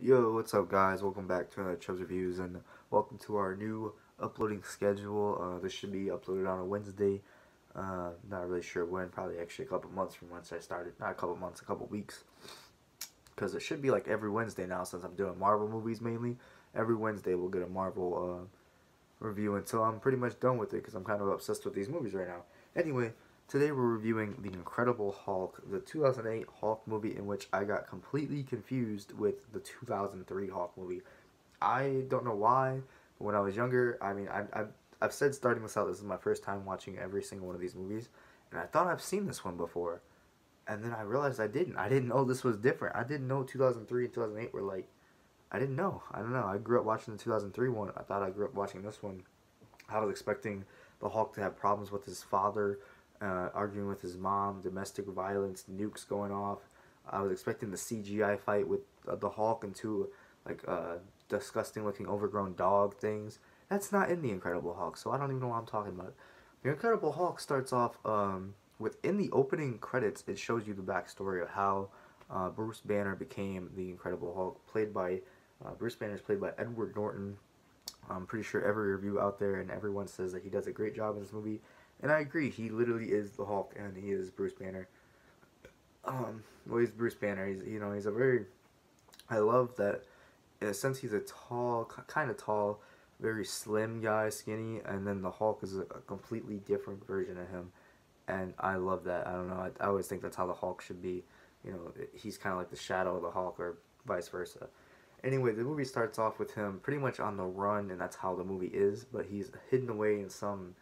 Yo, what's up guys? Welcome back to another Chubbs Reviews and welcome to our new uploading schedule. This should be uploaded on a Wednesday. Not really sure when, probably actually a couple months from once I started. Not a couple months, a couple weeks. Because it should be like every Wednesday now since I'm doing Marvel movies mainly. Every Wednesday we'll get a Marvel review until I'm pretty much done with it because I'm kind of obsessed with these movies right now. Anyway, today we're reviewing The Incredible Hulk, the 2008 Hulk movie in which I got completely confused with the 2003 Hulk movie. I don't know why, but when I was younger, I mean, I've said starting this out, this is my first time watching every single one of these movies, and I thought I've seen this one before, and then I realized I didn't. I didn't know this was different. I didn't know 2003 and 2008 were like, I didn't know. I don't know. I grew up watching the 2003 one. I thought I grew up watching this one. I was expecting the Hulk to have problems with his father, arguing with his mom, domestic violence, nukes going off. I was expecting the CGI fight with the Hulk and two like disgusting looking overgrown dog things. That's not in the Incredible Hulk, so I don't even know what I'm talking about. The Incredible Hulk starts off within the opening credits. It shows you the backstory of how Bruce Banner became the Incredible Hulk, played by Bruce Banner is played by Edward Norton. I'm pretty sure every review out there and everyone says that he does a great job in this movie, and I agree. He literally is the Hulk, and he is Bruce Banner. Well, he's Bruce Banner. He's a very. I love that. In a sense, he's a tall, kind of tall, very slim guy, skinny, and then the Hulk is a completely different version of him, and I love that. I don't know. I always think that's how the Hulk should be. He's kind of like the shadow of the Hulk, or vice versa. Anyway, the movie starts off with him pretty much on the run, and that's how the movie is. But he's hidden away in some,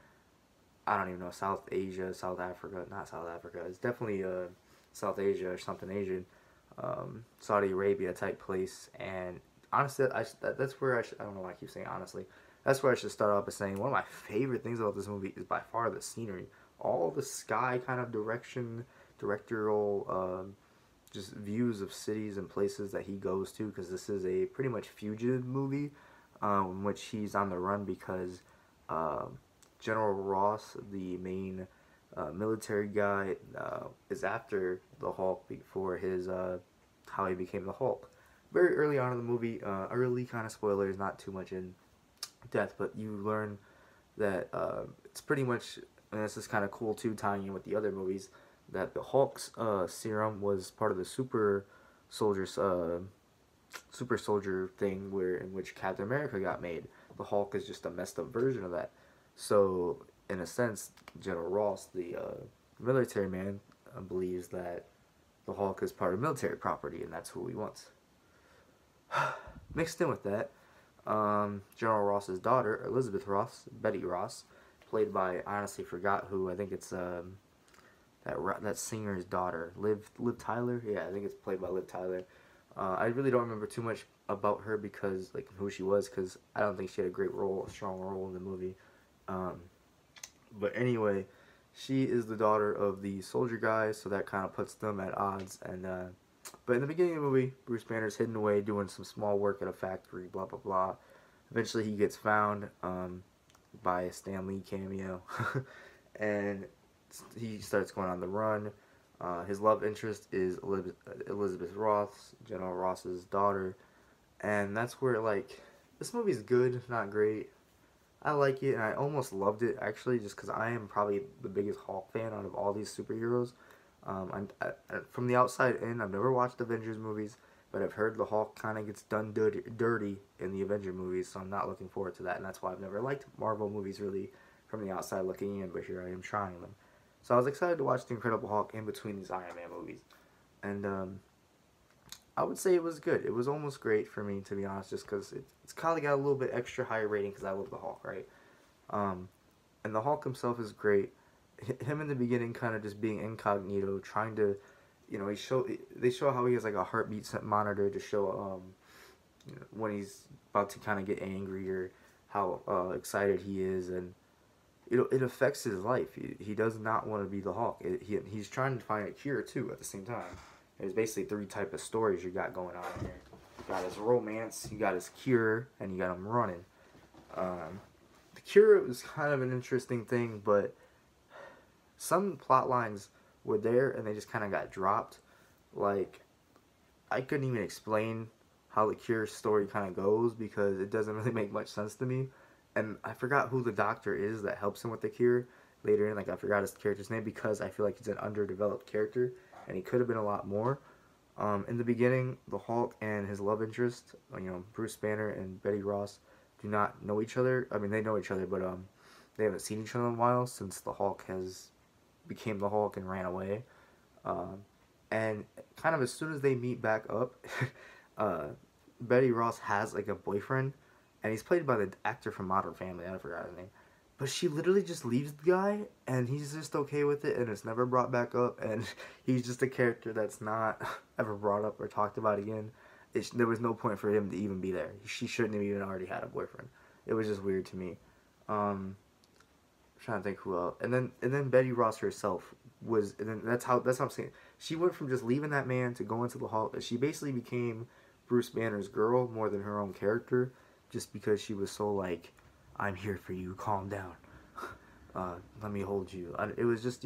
I don't even know, South Asia, South Africa, not South Africa. It's definitely South Asia or something Asian, Saudi Arabia type place. And honestly, that's where I don't know why I keep saying honestly. That's where I should start off by saying one of my favorite things about this movie is by far the scenery. All the sky kind of directorial. Just views of cities and places that he goes to, because this is a pretty much fugitive movie in which he's on the run because uh, General Ross, the main military guy, is after the Hulk for his how he became the Hulk. Very early on in the movie, early kind of spoilers, not too much in depth, but you learn that it's pretty much, and this is kind of cool too, tying in with the other movies, that the Hulk's serum was part of the super soldier thing where in which Captain America got made. The Hulk is just a messed up version of that. So in a sense, General Ross, the military man, believes that the Hulk is part of military property, and that's who he wants. Mixed in with that, General Ross's daughter, Elizabeth Ross, Betty Ross, played by, I honestly forgot who. I think it's that singer's daughter, Liv Tyler. Yeah, I think it's played by Liv Tyler. I really don't remember too much about her because like who she was, because I don't think she had a great role, a strong role in the movie. Um, but anyway, she is the daughter of the soldier guy, so that kind of puts them at odds. And but in the beginning of the movie, Bruce Banner's hidden away doing some small work at a factory, blah blah blah. Eventually, he gets found by a Stan Lee cameo, and he starts going on the run. His love interest is Elizabeth Ross, General Ross's daughter, and that's where like this movie's good, not great. I like it, and I almost loved it actually, just because I am probably the biggest Hulk fan out of all these superheroes. From the outside in, I've never watched Avengers movies, but I've heard the Hulk kind of gets done dirty in the Avenger movies, so I'm not looking forward to that, and that's why I've never liked Marvel movies really from the outside looking in, but here I am trying them. So I was excited to watch The Incredible Hulk in between these Iron Man movies, and I would say it was good. It was almost great for me, to be honest, just because it's kind of got a little bit extra higher rating because I love the Hulk, right? Um, and the Hulk himself is great. Him in the beginning, kind of just being incognito, trying to, they show how he has like a heartbeat monitor to show when he's about to kind of get angry or how excited he is, and it affects his life. He does not want to be the Hulk. He's trying to find a cure too at the same time. There's basically three type of stories you got going on here. You got his romance, you got his cure, and you got him running. The cure was kind of an interesting thing, but some plot lines were there and they just kind of got dropped. Like, I couldn't even explain how the Cure story kind of goes, because it doesn't really make much sense to me. And I forgot who the doctor is that helps him with the Cure later in. Like, I forgot his character's name because I feel like he's an underdeveloped character and he could have been a lot more. In the beginning, the Hulk and his love interest, Bruce Banner and Betty Ross, do not know each other. I mean, they know each other, but they haven't seen each other in a while since the Hulk has became the Hulk and ran away. Um, and kind of as soon as they meet back up, uh, Betty Ross has like a boyfriend, and he's played by the actor from Modern Family. I forgot his name, but she literally just leaves the guy, and he's just okay with it, and it's never brought back up, and he's just a character that's not ever brought up or talked about again. There was no point for him to even be there. She shouldn't have even already had a boyfriend. It was just weird to me. Um, I'm trying to think who else, and then Betty Ross herself was, and then that's how I'm saying. She went from just leaving that man to going to the Hulk. She basically became Bruce Banner's girl more than her own character, just because she was so like, I'm here for you, calm down, let me hold you. It was just,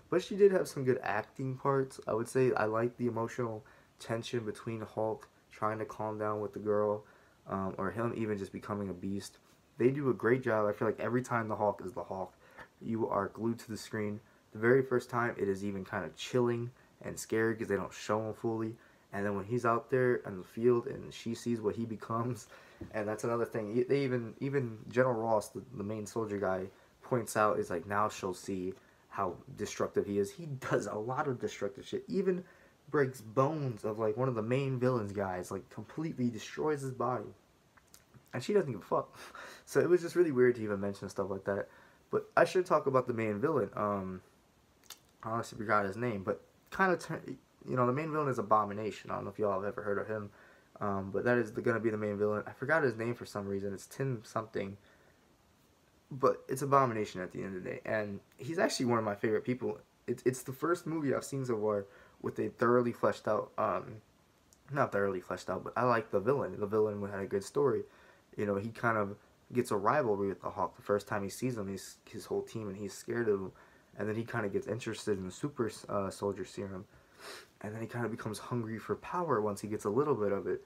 but she did have some good acting parts. I would say I liked the emotional tension between Hulk trying to calm down with the girl, or him even just becoming a beast. They do a great job. I feel like every time the Hulk is the Hulk, you are glued to the screen. The very first time, it is even kind of chilling and scary because they don't show him fully. And then when he's out there in the field and she sees what he becomes, and that's another thing. They even General Ross, the main soldier guy, points out is like, now she'll see how destructive he is. He does a lot of destructive shit. Even breaks bones of like one of the main villains guys, like completely destroys his body, and she doesn't give a fuck. So it was just really weird to even mention stuff like that. But I should talk about the main villain. I honestly forgot his name, but kind of the main villain is Abomination. I don't know if y'all have ever heard of him, but that is gonna be the main villain. I forgot his name for some reason. It's Tim something, but it's Abomination at the end of the day, and he's actually one of my favorite people. It's the first movie I've seen so far with a thoroughly fleshed out, not thoroughly fleshed out, but I like the villain. The villain had a good story. He kind of gets a rivalry with the Hawk. The first time he sees him, his whole team, and he's scared of him. And then he kind of gets interested in the super soldier serum. And then he kind of becomes hungry for power once he gets a little bit of it.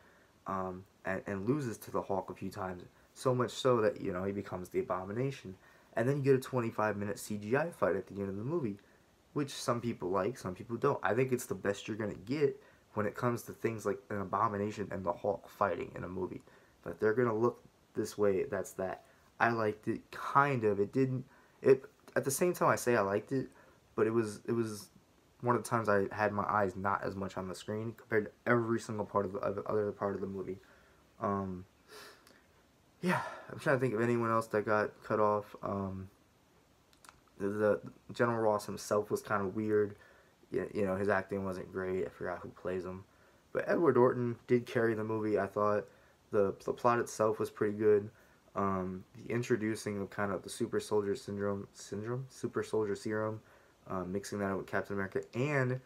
And loses to the Hulk a few times. So much so that, he becomes the Abomination. And then you get a 25-minute CGI fight at the end of the movie, which some people like, some people don't. I think it's the best you're going to get when it comes to things like an Abomination and the Hulk fighting in a movie. But they're going to look this way, that's that. I liked it, kind of. It didn't, at the same time I say I liked it, but it was one of the times I had my eyes not as much on the screen compared to every single part of the other part of the movie. Yeah, I'm trying to think of anyone else that got cut off. The General Ross himself was kind of weird. His acting wasn't great. I forgot who plays him, but Edward Norton did carry the movie. I thought the plot itself was pretty good. The introducing of kind of the super soldier super soldier serum, mixing that up with Captain America, and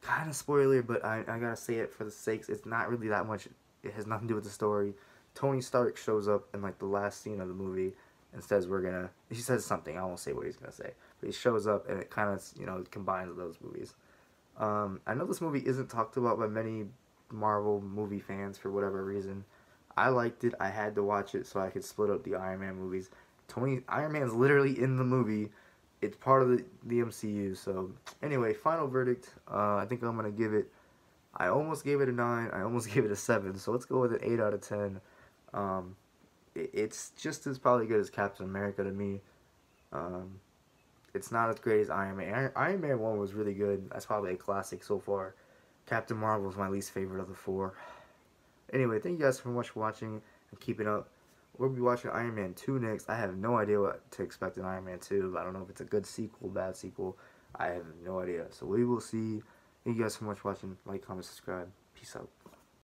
kind of spoiler, but I gotta say it for the sakes. It's not really that much. It has nothing to do with the story. Tony Stark shows up in like the last scene of the movie and says he says something. I won't say what he's gonna say, but he shows up and it kind of combines those movies. I know this movie isn't talked about by many Marvel movie fans for whatever reason. I liked it. I had to watch it so I could split up the Iron Man movies. Iron Man's literally in the movie. It's part of the MCU. So anyway, final verdict. I think I'm gonna give it. I almost gave it a 9. I almost gave it a 7. So let's go with an 8 out of 10. It's just as probably good as Captain America to me. It's not as great as Iron Man. Iron Man 1 was really good. That's probably a classic so far. Captain Marvel is my least favorite of the 4. Anyway, thank you guys so much for watching and keeping up. We'll be watching Iron Man 2 next. I have no idea what to expect in Iron Man 2. I don't know if it's a good sequel, bad sequel. I have no idea. So we will see. Thank you guys so much for watching. Like, comment, subscribe. Peace out.